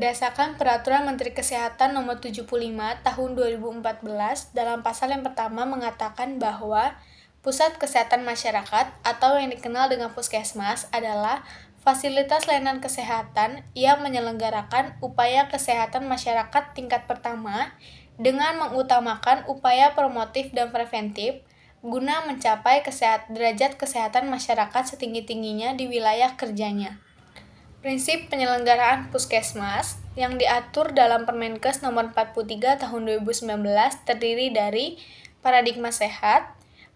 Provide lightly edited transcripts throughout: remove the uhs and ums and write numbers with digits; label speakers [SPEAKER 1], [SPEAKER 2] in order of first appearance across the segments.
[SPEAKER 1] Berdasarkan Peraturan Menteri Kesehatan Nomor 75 Tahun 2014, dalam pasal yang pertama mengatakan bahwa Pusat Kesehatan Masyarakat atau yang dikenal dengan Puskesmas adalah fasilitas layanan kesehatan yang menyelenggarakan upaya kesehatan masyarakat tingkat pertama dengan mengutamakan upaya promotif dan preventif guna mencapai derajat kesehatan masyarakat setinggi-tingginya di wilayah kerjanya. Prinsip penyelenggaraan Puskesmas yang diatur dalam Permenkes Nomor 43 Tahun 2019 terdiri dari paradigma sehat,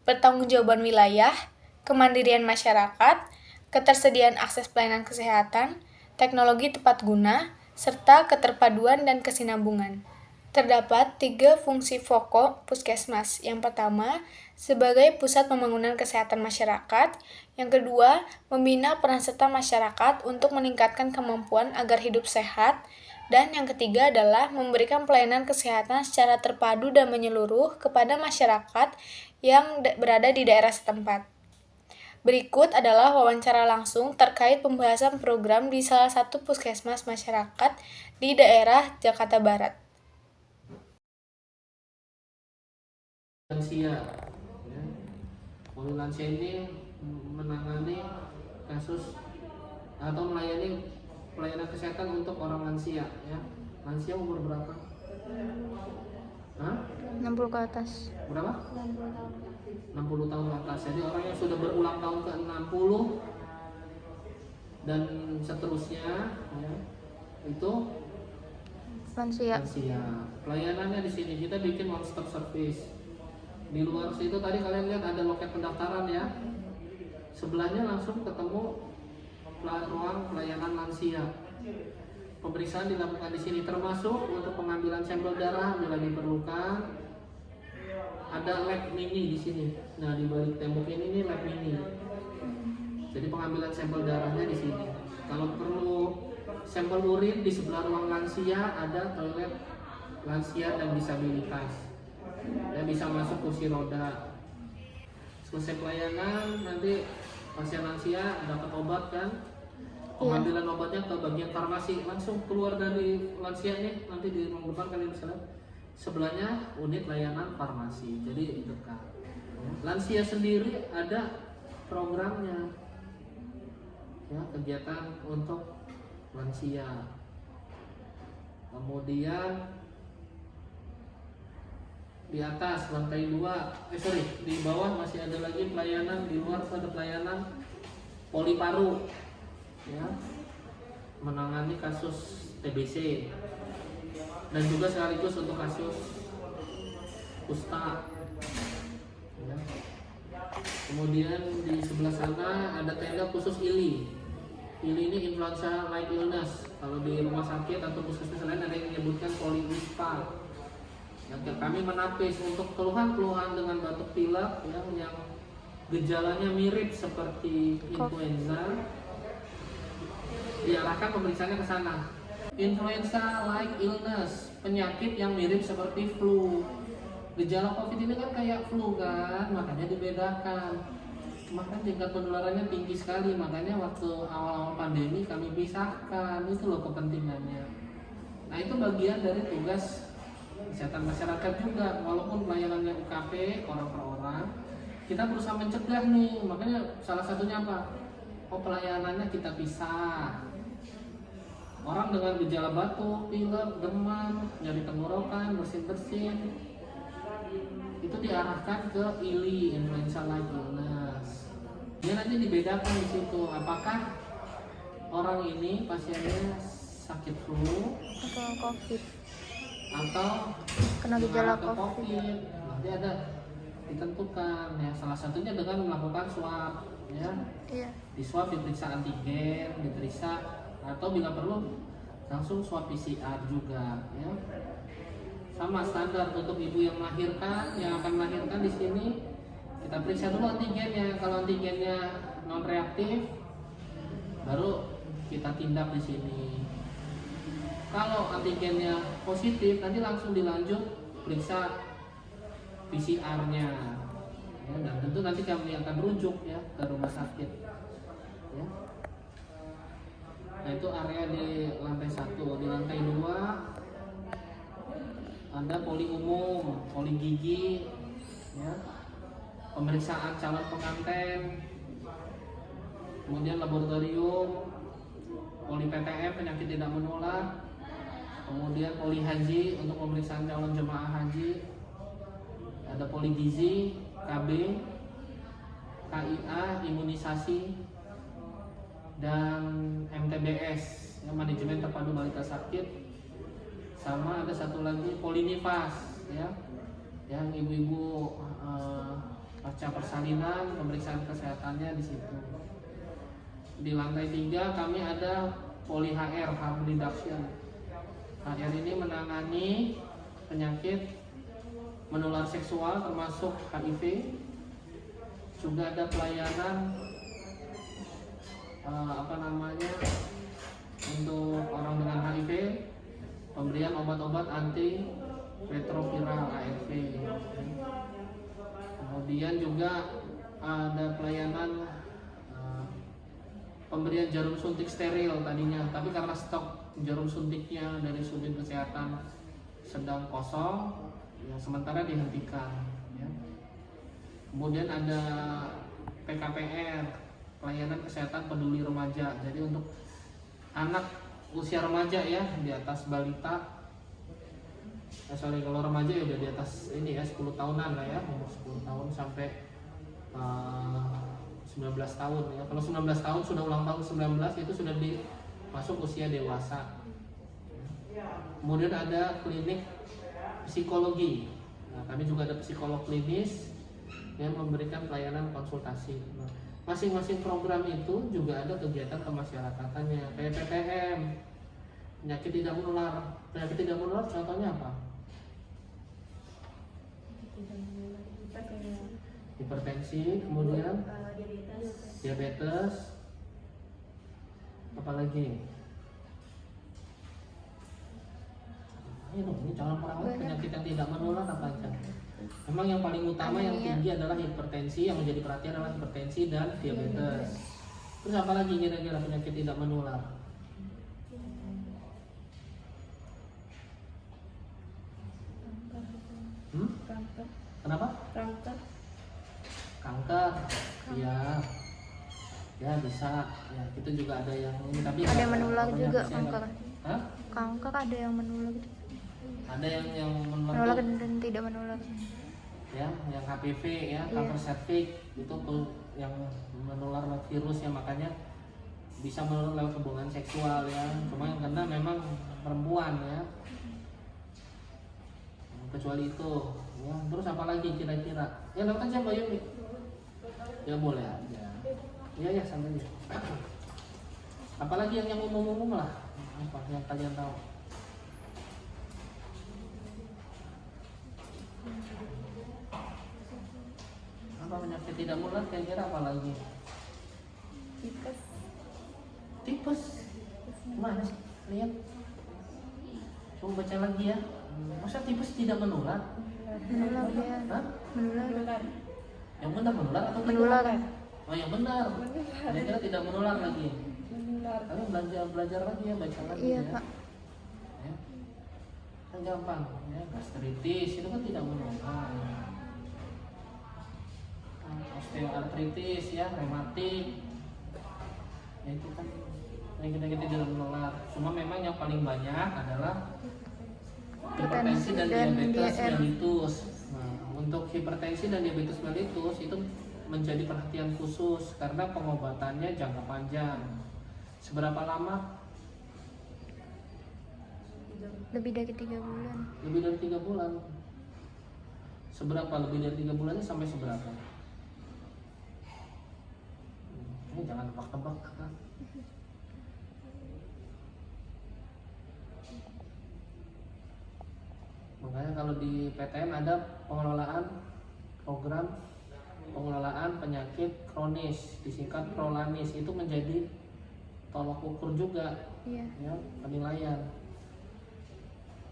[SPEAKER 1] pertanggungjawaban wilayah, kemandirian masyarakat, ketersediaan akses pelayanan kesehatan, teknologi tepat guna, serta keterpaduan dan kesinambungan. Terdapat 3 fungsi pokok Puskesmas. Yang pertama, sebagai pusat pembangunan kesehatan masyarakat. Yang kedua, membina peran serta masyarakat untuk meningkatkan kemampuan agar hidup sehat. Dan yang ketiga adalah memberikan pelayanan kesehatan secara terpadu dan menyeluruh kepada masyarakat yang berada di daerah setempat. Berikut adalah wawancara langsung terkait pembahasan program di salah satu puskesmas masyarakat di daerah Jakarta Barat.
[SPEAKER 2] Lansia, ya. Lansia ini menangani kasus atau melayani pelayanan kesehatan untuk orang lansia, ya. Lansia umur berapa?
[SPEAKER 1] 60 ke atas.
[SPEAKER 2] Berapa?
[SPEAKER 1] 60 tahun.
[SPEAKER 2] 60 tahun ke atas. Jadi orang yang sudah berulang tahun ke 60 dan seterusnya, ya, itu
[SPEAKER 1] lansia.
[SPEAKER 2] Pelayanannya di sini kita bikin one stop service. Di luar situ tadi kalian lihat ada loket pendaftaran, ya. Sebelahnya langsung ketemu ruang pelayanan lansia. Pemeriksaan dilakukan di sini termasuk untuk pengambilan sampel darah bila diperlukan. Ada lab mini di sini. Nah, di balik tembok ini lab mini. Jadi pengambilan sampel darahnya di sini. Kalau perlu sampel urin di sebelah ruang lansia ada toilet lansia dan disabilitas. Dan bisa masuk kursi roda. Selesai pelayanan nanti pasien lansia dapat obat kan, pengambilan obatnya ke bagian farmasi, langsung keluar dari lansia ini nanti di ruang depan kalian bisa lihat sebelahnya unit layanan farmasi, jadi dekat. Lansia sendiri ada programnya, ya, kegiatan untuk lansia. Kemudian di atas lantai 2, di bawah masih ada lagi pelayanan, di luar ada pelayanan poli paru, ya, menangani kasus TBC dan juga sekaligus untuk kasus kusta, ya. Kemudian di sebelah sana ada tenda khusus ILI. ILI ini influenza like illness. Kalau di rumah sakit atau puskesmas lain ada yang menyebutkan poliwispa. Yang kami menapis untuk keluhan-keluhan dengan batuk pilek, ya, yang gejalanya mirip seperti influenza, diarahkan pemeriksaannya ke sana. Influenza like illness, penyakit yang mirip seperti flu. Gejala COVID ini kan kayak flu kan, makanya dibedakan. Maka tingkat penularannya tinggi sekali, makanya waktu awal pandemi kami pisahkan, itu loh kepentingannya. Nah, itu bagian dari tugas kesehatan masyarakat juga, walaupun pelayanannya UKP orang per orang, kita berusaha mencegah nih. Makanya salah satunya apa? Pelayanannya kita pisah. Orang dengan gejala batuk, pilek, demam, nyeri tenggorokan, bersin-bersin, itu diarahkan ke ILI, influenza like illness. Dia nanti dibedakan di situ, apakah orang ini pasiennya sakit flu
[SPEAKER 1] atau COVID
[SPEAKER 2] atau
[SPEAKER 1] kena gejala COVID.
[SPEAKER 2] Nanti ada ditentukan, ya, salah satunya dengan melakukan swab, ya.
[SPEAKER 1] Iya.
[SPEAKER 2] Di swab diperiksa antigen, diperiksa atau bila perlu langsung swab PCR juga, ya. Sama standar untuk ibu yang melahirkan, yang akan melahirkan di sini kita periksa dulu antigennya. Kalau antigennya non reaktif, baru kita tindak di sini. Kalau antigennya positif, nanti langsung dilanjut periksa PCR-nya, ya, dan tentu nanti kami akan rujuk, ya, ke rumah sakit, ya. Nah itu area di lantai 1. Di lantai 2 ada poli umum, poli gigi, ya, pemeriksaan calon pengantin, kemudian laboratorium, poli PTM penyakit tidak menular, kemudian poli haji untuk pemeriksaan calon jemaah haji, ada poli gizi, KB, KIA, imunisasi, dan MTBS, yang manajemen terpadu balita sakit. Sama ada satu lagi polinifas, ya, yang ibu-ibu pasca persalinan, pemeriksaan kesehatannya di situ. Di lantai 3 kami ada poli HR, harm reduction. HR ini menangani penyakit menular seksual termasuk HIV. Juga ada pelayanan untuk orang dengan HIV, pemberian obat-obat anti retroviral ARV. Kemudian juga ada pelayanan pemberian jarum suntik steril tadinya, tapi karena stok jarum suntiknya dari sudin kesehatan sedang kosong, ya sementara dihentikan. Ya. Kemudian ada PKPR, pelayanan kesehatan peduli remaja. Jadi untuk anak usia remaja ya, di atas balita, kalau remaja ya udah di atas ini ya 10 tahunan lah ya, umur 10 tahun sampai 19 tahun ya. Kalau 19 tahun sudah ulang tahun 19 itu sudah masuk usia dewasa. Kemudian ada klinik psikologi. Nah, kami juga ada psikolog klinis yang memberikan pelayanan konsultasi. Nah, masing-masing program itu juga ada kegiatan kemasyarakatannya, kayak PPM, penyakit tidak menular. Penyakit tidak menular contohnya apa? Hipertensi, kemudian diabetes, apalagi? Ini calon perawat penyakit yang tidak menular apa aja? Memang yang paling utama yang tinggi adalah hipertensi, yang menjadi perhatian adalah hipertensi dan diabetes. Terus apa lagi kira-kira penyakit tidak menular?
[SPEAKER 3] Kanker.
[SPEAKER 2] Kenapa?
[SPEAKER 3] Kanker.
[SPEAKER 2] Kanker. Iya. Ya bisa. Ya itu juga ada yang ini, tapi
[SPEAKER 4] ada yang menular juga kanker.
[SPEAKER 2] Hah?
[SPEAKER 4] Kanker ada yang menular gitu.
[SPEAKER 2] Ada yang
[SPEAKER 4] Menular dan tidak menular.
[SPEAKER 2] Ya, yang HPV ya, kanker serviks itu yang menular lewat virus ya, makanya bisa menular lewat hubungan seksual ya. Cuma yang kena memang perempuan ya. Kecuali itu ya. Terus apa lagi kira-kira? Ya lewat aja Mbak Yumi. Ya boleh aja. Ya santai aja. Apalagi yang umum-umum lah. Apa yang kalian tahu? Apa penyakit tidak menular kira-kira apa lagi?
[SPEAKER 3] Tipes.
[SPEAKER 2] Tipes. Mana sih? Lihat. Coba baca lagi ya. Masa tipes tidak menular?
[SPEAKER 4] Menular ya.
[SPEAKER 2] Hah?
[SPEAKER 4] Menular.
[SPEAKER 2] Yang benar menular atau tidak?
[SPEAKER 4] Menular.
[SPEAKER 2] Oh yang benar. Kira-kira tidak menular lagi.
[SPEAKER 3] Menular.
[SPEAKER 2] Kalian belajar lagi ya, baca lagi
[SPEAKER 4] Iya,
[SPEAKER 2] ya.
[SPEAKER 4] Pak.
[SPEAKER 2] Ya. Kan gampang ya, gastritis itu kan tidak menular. Osteoartritis ya, rematik. Ya itu kan penyakit tidak menular. Cuma memang yang paling banyak adalah hipertensi dan diabetes mellitus. Nah, untuk hipertensi dan diabetes mellitus itu menjadi perhatian khusus karena pengobatannya jangka panjang. Seberapa lama?
[SPEAKER 4] Lebih dari 3 bulan.
[SPEAKER 2] Lebih dari 3 bulan. Seberapa lebih dari 3 bulannya sampai seberapa? Ini jangan tebak-tebak kan. Makanya kalau di PTN ada program pengelolaan penyakit kronis, disingkat Prolanis, itu menjadi tolok ukur juga.
[SPEAKER 4] Iya.
[SPEAKER 2] Ya, penilaian.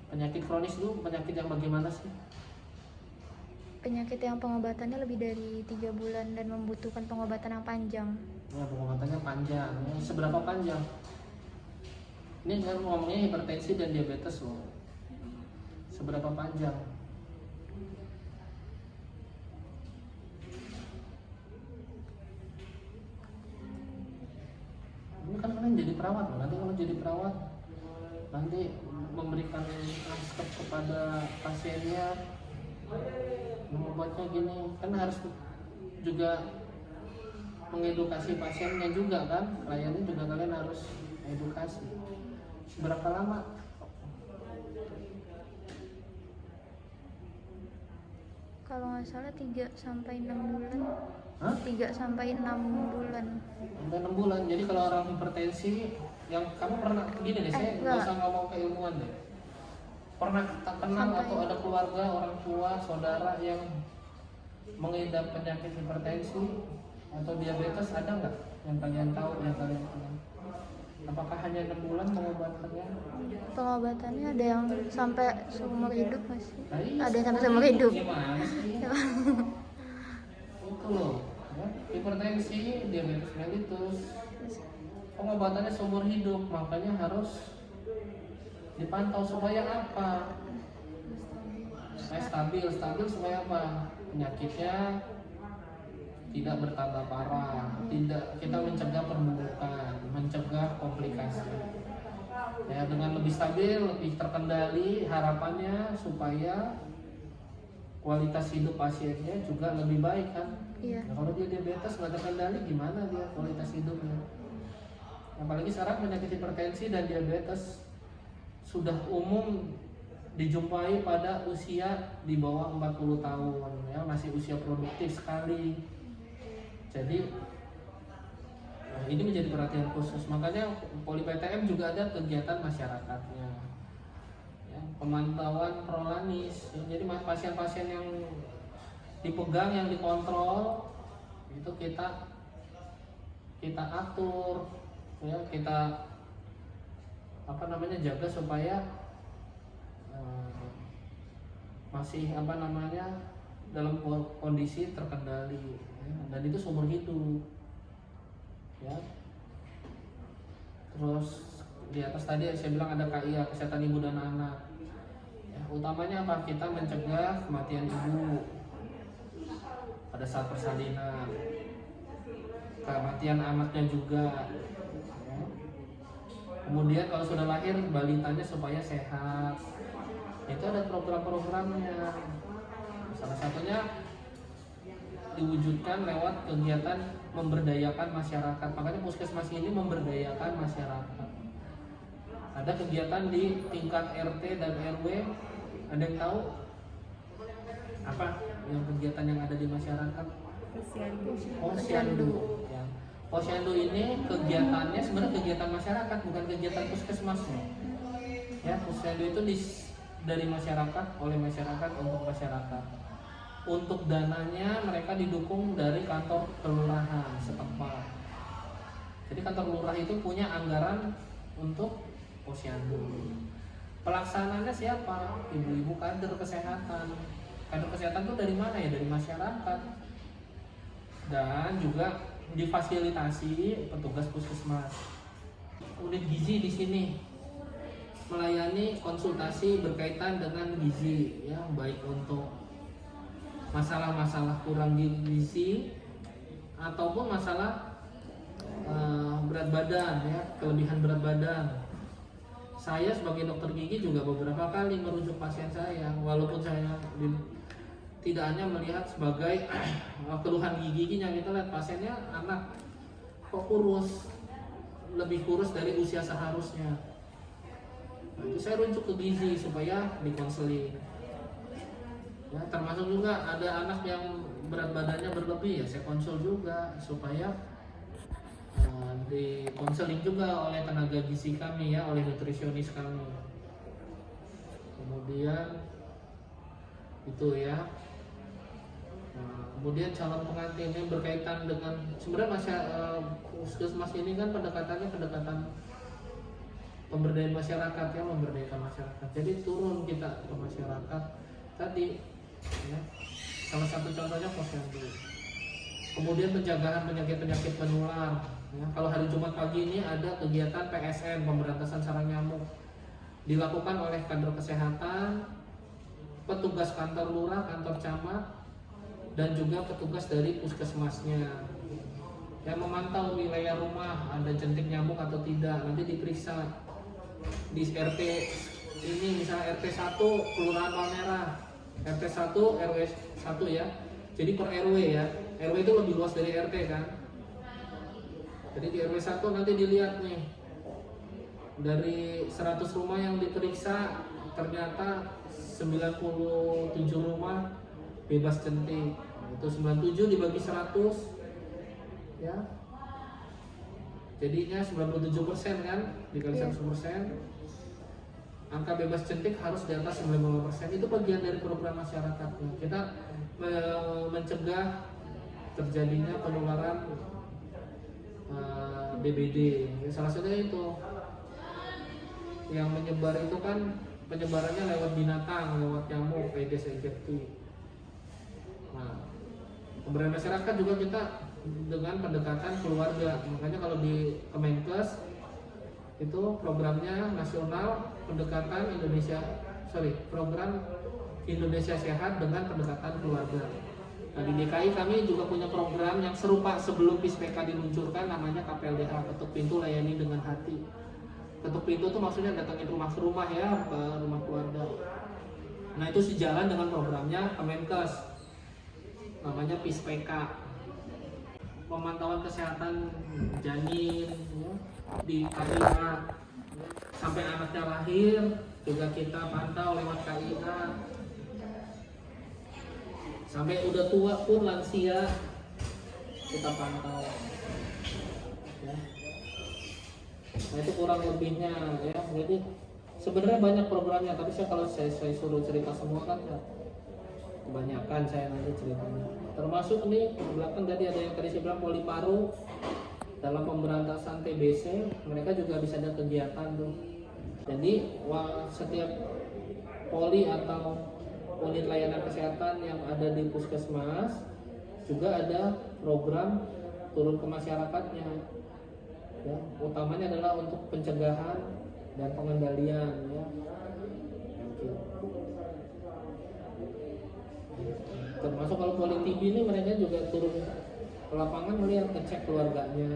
[SPEAKER 2] Penyakit kronis itu penyakit yang bagaimana sih?
[SPEAKER 4] Penyakit yang pengobatannya lebih dari 3 bulan dan membutuhkan pengobatan yang panjang.
[SPEAKER 2] Ya, pengobatannya panjang. Ya, seberapa panjang? Ini kan ngomongnya hipertensi dan diabetes loh. Seberapa panjang? Ini kan kalian jadi perawat loh. Nanti kalau jadi perawat, nanti memberikan resep kepada pasiennya, membuatnya gini, kan harus juga mengedukasi pasiennya juga kan, kliennya juga kalian harus edukasi. Berapa lama?
[SPEAKER 4] Kalau nggak salah 3 sampai 6 bulan.
[SPEAKER 2] Hah?
[SPEAKER 4] 3 sampai 6 bulan.
[SPEAKER 2] Sampai 6 bulan. Jadi kalau orang hipertensi, yang kamu pernah gini deh, saya nggak
[SPEAKER 4] enggak.
[SPEAKER 2] usah ngomong keilmuan deh. Pernah tak kenal
[SPEAKER 4] Sampai.
[SPEAKER 2] atau ada keluarga, orang tua, saudara yang mengidap penyakit hipertensi atau diabetes, ada nggak yang kalian tahu, yang kalian kenal? Apakah hanya 6 bulan pengobatannya?
[SPEAKER 4] Pengobatannya ada yang sampai seumur hidup masih.
[SPEAKER 2] Nah, iya,
[SPEAKER 4] Ada yang sampai seumur hidup.
[SPEAKER 2] Gimana sih? Itu loh, ya. Hipertensi, diabetes mellitus, pengobatannya seumur hidup, makanya harus dipantau supaya apa? Supaya stabil supaya apa? Penyakitnya tidak bertambah parah, tidak, kita mencegah perburukan, mencegah komplikasi. Ya, dengan lebih stabil, lebih terkendali, harapannya supaya kualitas hidup pasiennya juga lebih baik kan.
[SPEAKER 4] Iya.
[SPEAKER 2] Nah, kalau dia diabetes nggak terkendali, gimana dia kualitas hidupnya? Apalagi sekarang penyakit hipertensi dan diabetes sudah umum dijumpai pada usia di bawah 40 tahun, ya, masih usia produktif sekali. Jadi ini menjadi perhatian khusus. Makanya Poli PTM juga ada kegiatan masyarakatnya, ya, pemantauan prolanis. Jadi pasien-pasien yang dipegang, yang dikontrol, itu kita atur, ya, kita jaga supaya masih dalam kondisi terkendali, ya, dan itu seumur hidup, ya. Terus di atas tadi saya bilang ada KIA, kesehatan ibu dan anak, ya, utamanya apa? Kita mencegah kematian ibu pada saat persalinan, kematian anaknya juga, ya. Kemudian kalau sudah lahir balitanya supaya sehat, itu ada program-programnya. Salah satunya diwujudkan lewat kegiatan memberdayakan masyarakat. Makanya puskesmas ini memberdayakan masyarakat. Ada kegiatan di tingkat RT dan RW. Ada yang tahu apa yang kegiatan yang ada di masyarakat? Posyandu. Ya. Posyandu ini kegiatannya sebenarnya kegiatan masyarakat, bukan kegiatan puskesmas. Ya, posyandu itu dari masyarakat, oleh masyarakat, untuk masyarakat. Untuk dananya mereka didukung dari kantor kelurahan setempat. Jadi kantor lurah itu punya anggaran untuk posyandu. Pelaksananya siapa? Ibu-ibu kader kesehatan. Kader kesehatan itu dari mana ya? Dari masyarakat. Dan juga difasilitasi petugas puskesmas. Unit gizi di sini melayani konsultasi berkaitan dengan gizi, ya, baik untuk masalah-masalah kurang gizi ataupun masalah berat badan, ya, kelebihan berat badan. Saya sebagai dokter gigi juga beberapa kali merujuk pasien saya, walaupun saya tidak hanya melihat sebagai keluhan giginya, kita lihat pasiennya anak kok kurus, lebih kurus dari usia seharusnya. Nah, itu saya rujuk ke gizi supaya dikonseling. Ya, termasuk juga ada anak yang berat badannya berlebih, ya saya konsul juga supaya dikonseling juga oleh tenaga gizi kami, ya, oleh nutrisionis kami. Kemudian itu, ya. Nah, kemudian calon pengantin yang berkaitan dengan sebenarnya puskesmas ini kan pendekatannya pemberdayaan masyarakat, ya, memberdayakan masyarakat. Jadi turun kita ke masyarakat tadi, ya. Salah satu contohnya posyandu. Kemudian pencegahan penyakit-penyakit menular. Ya, kalau hari Jumat pagi ini ada kegiatan PSN, pemberantasan sarang nyamuk, dilakukan oleh kader kesehatan, petugas kantor lurah, kantor camat, dan juga petugas dari puskesmasnya yang memantau wilayah rumah ada jentik nyamuk atau tidak. Nanti diperiksa di RT ini, misalnya RT 1 Kelurahan Palmerah, RT 1 RW 1 ya. Jadi per RW ya. RW itu lebih luas dari RT kan. Jadi di RW 1 nanti dilihat nih, dari 100 rumah yang diperiksa ternyata 97 rumah bebas jentik. Itu 97 dibagi 100 ya, jadinya 97% kan, dikali 100%, angka bebas jentik harus di atas 95%. Itu bagian dari program masyarakatnya. Kita mencegah terjadinya penularan DBD. Salah satunya itu yang menyebar itu kan, penyebarannya lewat binatang, lewat nyamuk, Aedes aegypti. Nah, pemberdayaan masyarakat juga kita dengan pendekatan keluarga. Makanya kalau di Kemenkes itu programnya nasional pendekatan program Indonesia Sehat dengan pendekatan keluarga. Nah, di DKI kami juga punya program yang serupa sebelum PISPK diluncurkan, namanya KPLDH, ketuk pintu layani dengan hati. Ketuk pintu itu maksudnya datangin rumah ke rumah ya, ke rumah keluarga. Nah, itu sejalan dengan programnya Kemenkes, namanya PISPK. Pemantauan kesehatan janin ya, di KIA sampai anaknya lahir juga kita pantau lewat KIA. Sampai udah tua pun lansia kita pantau ya. Nah, itu kurang lebihnya ya. Jadi sebenarnya banyak programnya, tapi kalau saya suruh cerita semua kan ya, kebanyakan saya nanti ceritanya. Termasuk nih belakang tadi ada yang tadi saya bilang poli paru, dalam pemberantasan TBC mereka juga bisa ada kegiatan tuh. Jadi setiap poli atau unit layanan kesehatan yang ada di puskesmas juga ada program turun ke masyarakatnya ya, utamanya adalah untuk pencegahan dan pengendalian ya. Termasuk kalau poli TB ini mereka juga turun ke lapangan melihat, ngecek keluarganya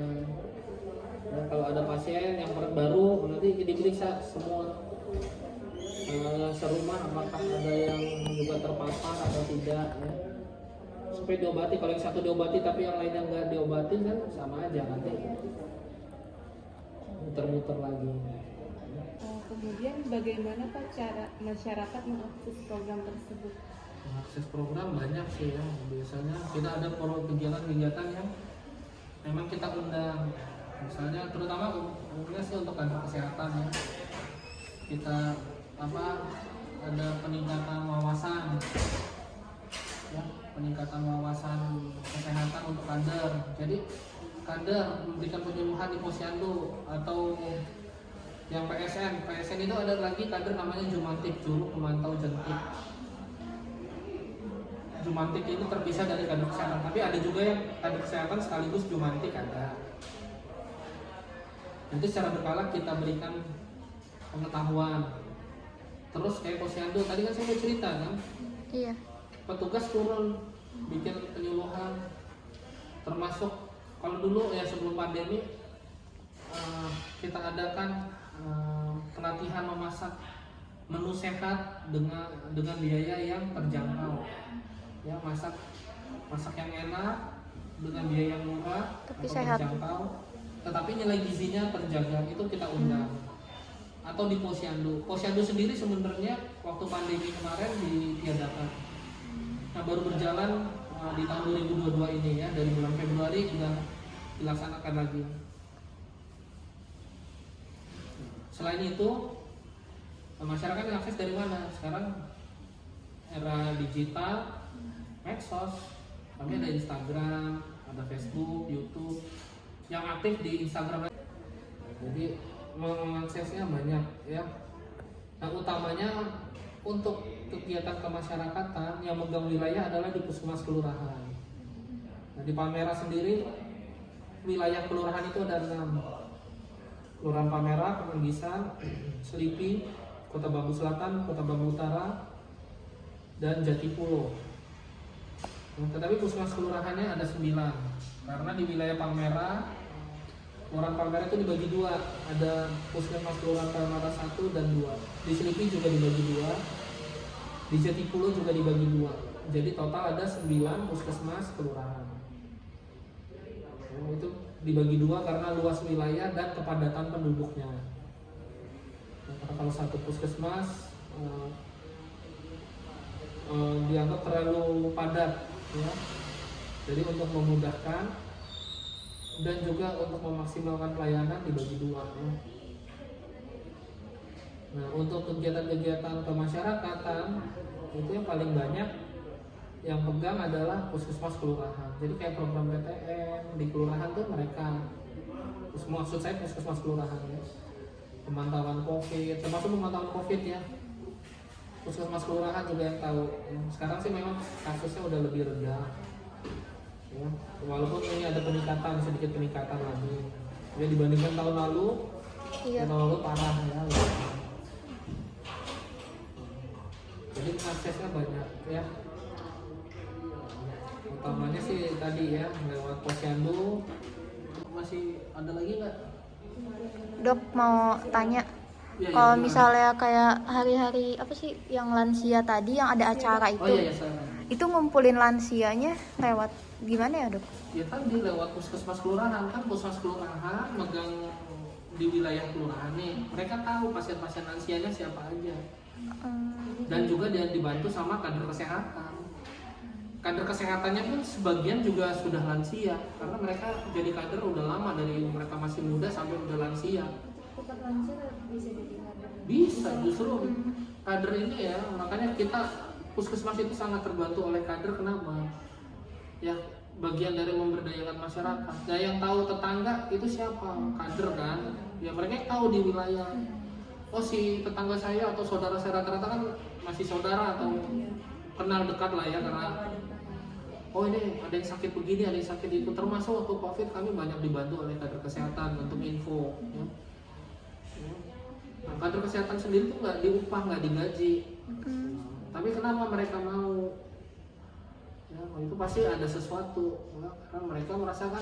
[SPEAKER 2] ya, kalau ada pasien yang baru nanti diperiksa semua serumah apakah ada yang juga terpapar atau tidak ya, supaya diobati. Kalau yang satu diobati tapi yang lainnya nggak diobatin kan sama aja, nanti muter-muter lagi.
[SPEAKER 3] Kemudian bagaimana Pak cara masyarakat mengakses program tersebut?
[SPEAKER 2] Akses program banyak sih ya. Biasanya kita ada kegiatan-kegiatan yang memang kita undang. Misalnya terutama umumnya sih untuk kantor kesehatan ya. Kita ada peningkatan wawasan ya, peningkatan wawasan kesehatan untuk kader. Jadi kader memberikan penyuluhan di posyandu atau yang PSN itu ada lagi kader namanya Jumantik, juru pemantau jentik. Jumantik itu terpisah dari kader kesehatan, tapi ada juga yang kader kesehatan sekaligus Jumantik ada. Nanti secara berkala kita berikan pengetahuan. Terus kayak posyandu tadi kan saya mau cerita kan,
[SPEAKER 4] Iya.
[SPEAKER 2] petugas turun bikin penyuluhan, termasuk kalau dulu ya sebelum pandemi kita adakan pelatihan memasak menu sehat dengan biaya yang terjangkau ya, masak yang enak dengan biaya yang murah
[SPEAKER 4] Tapi
[SPEAKER 2] atau
[SPEAKER 4] sehat.
[SPEAKER 2] terjangkau, tetapi nilai gizinya terjaga. Itu kita undang. Atau di posyandu sendiri sebenarnya waktu pandemi kemarin ditiadakan. Nah, baru berjalan di tahun 2022 ini ya, dari bulan Februari sudah dilaksanakan lagi. Selain itu, masyarakat yang akses dari mana? Sekarang era digital, medsos, kami ada Instagram, ada Facebook, YouTube. Yang aktif di Instagram, jadi mengaksesnya banyak ya. Nah, utamanya untuk kegiatan kemasyarakatan yang megang wilayah adalah di puskesmas kelurahan. Nah, di Palmerah sendiri wilayah kelurahan itu ada 6. Kelurahan Palmerah, Kemanggisan, Selipi, Kota Bambu Selatan, Kota Bambu Utara, dan Jatipulo. Nah, tetapi puskesmas kelurahannya ada 9. Karena di wilayah Palmerah, Kelurahan Palmerah itu dibagi 2. Ada puskesmas kelurahan Palmerah 1 dan 2. Di Selipi juga dibagi 2. Di Jatipulo juga dibagi 2. Jadi total ada 9 puskesmas kelurahan. Itu dibagi 2 karena luas wilayah dan kepadatan penduduknya. Karena kalau satu puskesmas dianggap terlalu padat, ya. Jadi untuk memudahkan dan juga untuk memaksimalkan pelayanan dibagi 2, ya. Nah, untuk kegiatan-kegiatan kemasyarakatan itu yang paling banyak yang pegang adalah puskesmas kelurahan. Jadi kayak program PTM di kelurahan tuh mereka, maksud saya puskesmas kelurahan, ya. Pemantauan COVID, termasuk pemantauan COVID, ya. Puskesmas kelurahan juga yang tahu. Sekarang sih memang kasusnya udah lebih rendah, ya. Walaupun ini ada peningkatan, sedikit peningkatan lagi, ya, dibandingkan tahun lalu.
[SPEAKER 4] Iya.
[SPEAKER 2] Tahun lalu parah, ya. Jadi aksesnya banyak, ya. Utamanya sih tadi, ya, lewat posyandu. Masih ada lagi nggak?
[SPEAKER 4] Dok mau tanya,
[SPEAKER 2] Ya,
[SPEAKER 4] kalau
[SPEAKER 2] gimana?
[SPEAKER 4] misalnya kayak hari-hari apa sih yang lansia tadi yang ada acara itu,
[SPEAKER 2] Oh iya, ya, saya.
[SPEAKER 4] itu ngumpulin lansianya lewat gimana ya dok?
[SPEAKER 2] Ya tadi lewat puskesmas kelurahan, kan puskesmas kelurahan megang di wilayah kelurahan nih. Mereka tahu pasien-pasien lansianya siapa aja. Dan juga dia dibantu sama kader kesehatan. Kader kesehatannya pun sebagian juga sudah lansia karena mereka jadi kader udah lama, dari mereka masih muda sampai udah lansia.
[SPEAKER 5] Tetap lansia bisa jadi kader.
[SPEAKER 2] Bisa, justru kader ini, ya, makanya kita puskesmas itu sangat terbantu oleh kader. Kenapa? Ya, bagian dari memberdayakan masyarakat. Nah, yang tahu tetangga itu siapa? Kader kan? Ya, mereka tahu di wilayah. Oh, si tetangga saya atau saudara saya, rata-rata kan masih saudara atau kenal dekat lah, ya, karena oh ini ada yang sakit begini, ada yang sakit itu. Termasuk waktu COVID kami banyak dibantu oleh kader kesehatan untuk info, ya. Nah, kader kesehatan sendiri tuh nggak diupah, nggak digaji. Tapi kenapa mereka mau? Ya, itu pasti ada sesuatu, ya, karena mereka merasakan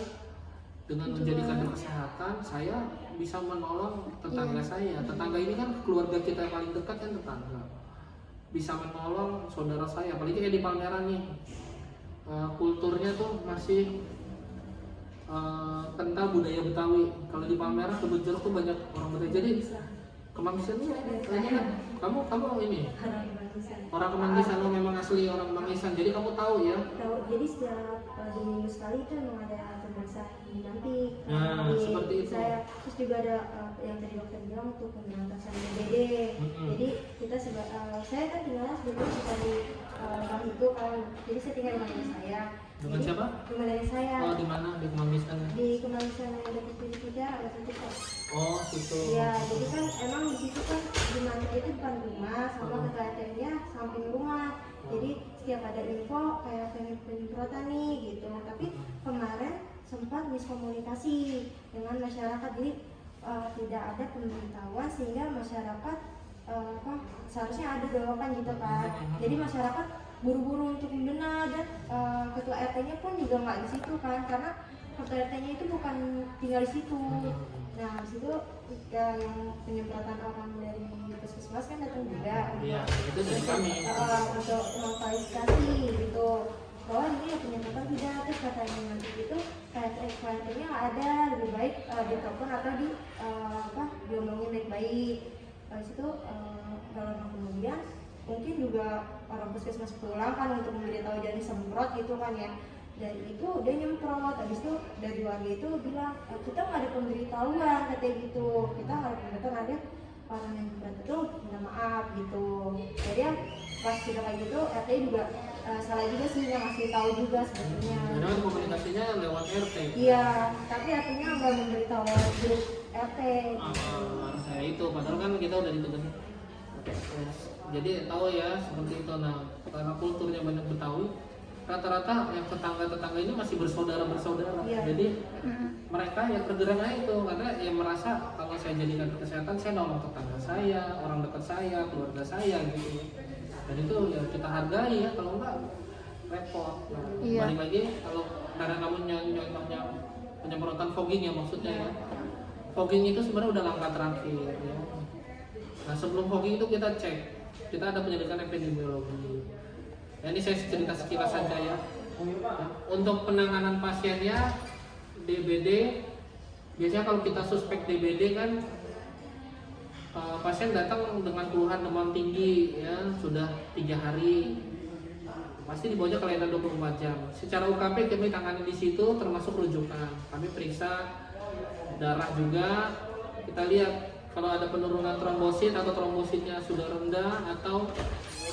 [SPEAKER 2] dengan menjadi kader kesehatan, saya bisa menolong tetangga saya. Tetangga ini kan keluarga kita yang paling dekat, kan tetangga. Bisa menolong saudara saya, apalagi kayak di Palmerah nih. Kulturnya tuh masih kental budaya Betawi. Kalau di Palmerah Kebun Jeruk tuh banyak orang Betawi. Jadi Kemanggisan ini kan kamu ini orang Kemanggisan, lo memang asli orang Kemanggisan. Jadi kamu tahu, ya.
[SPEAKER 5] Tahu, jadi setiap 2 minggu sekali itu memang ada pemeriksaan nanti.
[SPEAKER 2] Nah, seperti itu.
[SPEAKER 5] Saya terus juga ada yang tadi dokter bilang untuk pemberantasan DBD. Jadi kita saya kan tinggalnya sebetulnya bukan di Lembang itu kan. Jadi saya tinggal di rumah nenek saya.
[SPEAKER 2] Dengan siapa?
[SPEAKER 5] Rumah nenek saya.
[SPEAKER 2] Oh, di mana? Di Kemanggisan.
[SPEAKER 5] Di Kemanggisan yang ada di Pujar, ada Pujar.
[SPEAKER 2] Oh, situ.
[SPEAKER 5] Iya, jadi kan emang di situ kan di mana itu bukan rumah, sama kegiatannya samping rumah. Jadi setiap ada info kayak pengen penyemprotan nih gitu. Tapi kemarin sempat miskomunikasi dengan masyarakat, jadi tidak ada pemberitahuan sehingga masyarakat seharusnya ada doakan gitu kan. Jadi masyarakat buru-buru untuk membenar, dan ketua RT-nya pun juga nggak di situ kan, karena ketua RT-nya itu bukan tinggal di situ. Nah, di situ yang penyemprotan orang dari puskesmas kan datang juga.
[SPEAKER 2] Iya, itu dari kami.
[SPEAKER 5] Untuk mengklarifikasi gitu. bahwa ini yang penyemprotan tidak, terus katanya nanti itu KRT-nya nggak ada, lebih baik ditelepon atau diomongin baik-baik. Habis itu dalam kemudian mungkin juga orang puskesmas pulang kan untuk memberitahu jadi semprot gitu kan ya. Dari itu dia nyemprot, habis itu dari warga itu bilang kita nggak ada pemberitahuan katanya gitu, kita nggak ada pemberitahuan, ada orang yang nyemprot itu minta maaf gitu. Jadi ya pas kita kayak gitu RT juga salah juga sih yang ngasih tahu juga sebetulnya.
[SPEAKER 2] Karena komunikasinya lewat RT.
[SPEAKER 5] Iya, tapi artinya nggak memberitahu grup RT.
[SPEAKER 2] Saya itu padahal kan kita udah ditugasin. Jadi tahu ya seperti itu. Nah, karena kulturnya banyak Betawi, rata-rata yang tetangga-tetangga ini masih bersaudara-bersaudara.
[SPEAKER 5] Iya.
[SPEAKER 2] Jadi mereka yang tergeraknya itu karena yang merasa kalau saya jadi kantor kesehatan saya nolong tetangga saya, orang dekat saya, keluarga saya gitu. Dan itu ya kita hargai ya, kalau enggak repot. Nah,
[SPEAKER 4] Iya.
[SPEAKER 2] balik lagi kalau karena namun contohnya penyemprotan fogging ya maksudnya ya. Fogging itu sebenarnya udah langkah terakhir ya. Nah sebelum fogging itu kita cek, kita ada penyelidikan epidemiologi. Ya, ini saya cerita sekilas saja ya. Untuk penanganan pasiennya DBD, biasanya kalau kita suspek DBD kan pasien datang dengan keluhan demam tinggi ya sudah 3 hari, pasti dibawanya ke layanan 24 jam. Secara UKP kami tangani di situ termasuk rujukan. Kami periksa darah juga, kita lihat kalau ada penurunan trombosit atau trombositnya sudah rendah atau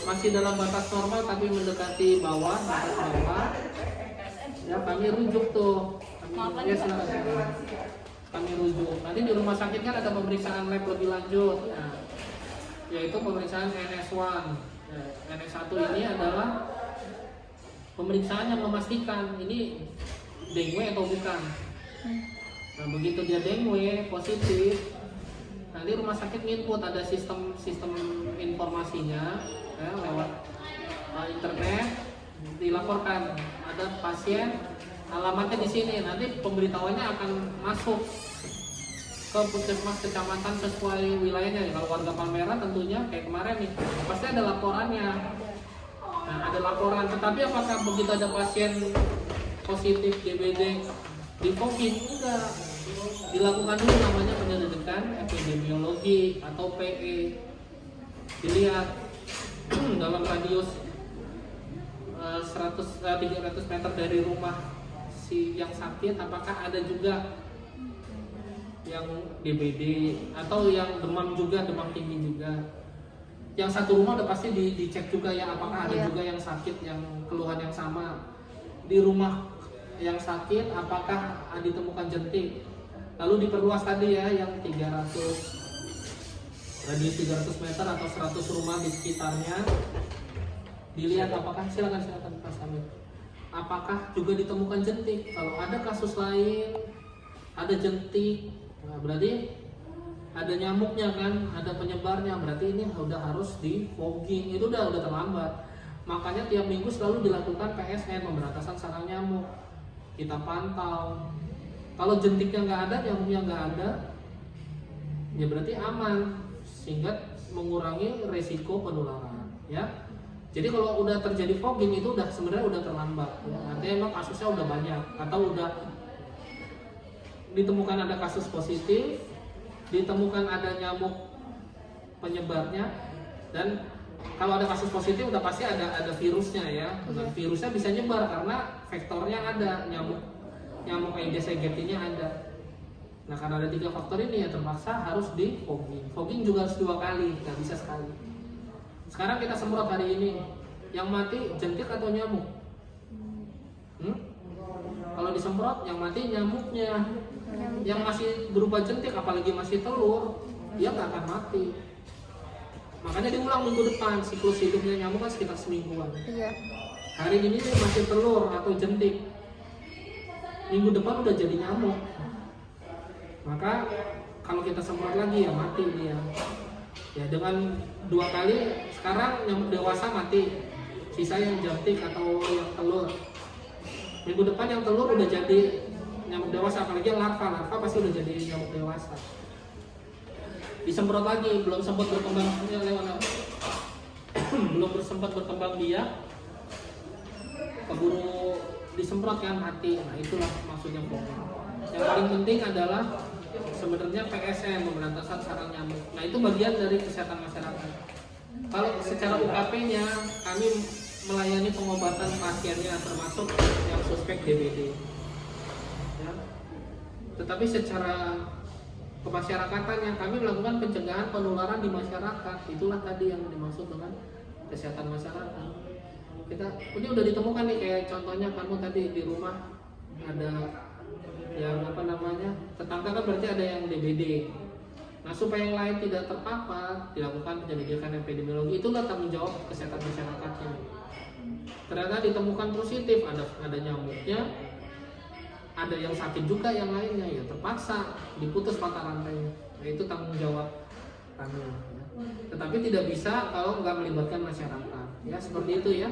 [SPEAKER 2] masih dalam batas normal tapi mendekati bawah batas normal, ya kami rujuk tuh. Ya silakan. Kami rujuk. Nanti di rumah sakit kan ada pemeriksaan lab lebih lanjut, nah, yaitu pemeriksaan NS1. Nah, NS1 ini adalah pemeriksaan yang memastikan ini dengue atau bukan. Nah begitu dia dengue positif, nanti rumah sakit nginput ada sistem informasinya ya, lewat internet dilaporkan ada pasien alamatnya di sini, nanti pemberitahuannya akan masuk ke puskesmas kecamatan sesuai wilayahnya. Kalau warga Palmerah tentunya kayak kemarin nih pasti ada laporannya. Nah ada laporan, tetapi apakah begitu ada pasien positif DBD di fogging? Enggak, dilakukan dulu namanya penyelidikan epidemiologi atau PE, dilihat dalam radius 300 meter dari rumah si yang sakit apakah ada juga yang DBD atau yang demam juga, demam tinggi juga. Yang satu rumah udah pasti dicek juga ya apakah ada juga yang sakit yang keluhan yang sama. Di rumah yang sakit apakah ditemukan jentik, lalu diperluas tadi ya yang 300 radius 300 meter atau 100 rumah di sekitarnya, dilihat apakah silakan Pak Samir, apakah juga ditemukan jentik. Kalau ada kasus lain ada jentik, nah berarti ada nyamuknya kan, ada penyebarnya, berarti ini udah harus di fogging, itu udah terlambat. Makanya tiap minggu selalu dilakukan PSN, pemberantasan sarang nyamuk. Kita pantau. Kalau jentiknya nggak ada, nyamuknya nggak ada, ya berarti aman, sehingga mengurangi resiko penularan. Ya. Jadi kalau udah terjadi fogging itu udah sebenarnya udah terlambat. Ya. Artinya emang kasusnya udah banyak, atau udah ditemukan ada kasus positif, ditemukan ada nyamuk penyebarnya, dan kalau ada kasus positif udah pasti ada virusnya ya. Dan virusnya bisa nyebar karena vektornya ada, nyamuk Aedes aegypti-nya ada. Nah karena ada 3 faktor ini ya terpaksa harus di fogging. Fogging juga harus 2 kali, nggak bisa sekali. Sekarang kita semprot hari ini, yang mati jentik atau nyamuk? Kalau disemprot yang mati nyamuknya, yang masih berupa jentik apalagi masih telur, dia nggak akan mati. Makanya diulang minggu depan, siklus hidupnya nyamuk kan sekitar semingguan.
[SPEAKER 4] Iya.
[SPEAKER 2] Hari ini masih telur atau jentik, minggu depan udah jadi nyamuk. Maka kalau kita semprot lagi ya mati dia. Ya dengan 2 kali, sekarang nyamuk dewasa mati, sisa yang jentik atau yang telur. Minggu depan yang telur udah jadi nyamuk dewasa, apalagi yang larva pasti udah jadi nyamuk dewasa. Disemprot lagi, belum sempat berkembang belum sempat berkembang biak, keburu disemprot kan mati. Nah itulah maksudnya fogging. Yang paling penting adalah sebenarnya PSN, pemberantasan sarang nyamuk. Nah itu bagian dari kesehatan masyarakat. Kalau secara UKP-nya kami melayani pengobatan pasiennya termasuk yang suspek DBD. Ya. Tetapi secara kemasyarakatannya kami melakukan pencegahan penularan di masyarakat. Itulah tadi yang dimaksud dengan kesehatan masyarakat. Ini udah ditemukan nih, kayak contohnya kamu tadi di rumah ada yang tetangga kan berarti ada yang DBD. Nah supaya yang lain tidak terpapar dilakukan penyelidikan epidemiologi. Itulah tanggung jawab kesehatan masyarakatnya. ternyata ditemukan positif, ada nyamuknya, ada yang sakit juga yang lainnya, ya terpaksa diputus mata rantainya. Nah, itu tanggung jawab kami. Ya. Tetapi tidak bisa kalau nggak melibatkan masyarakat. Ya seperti itu ya.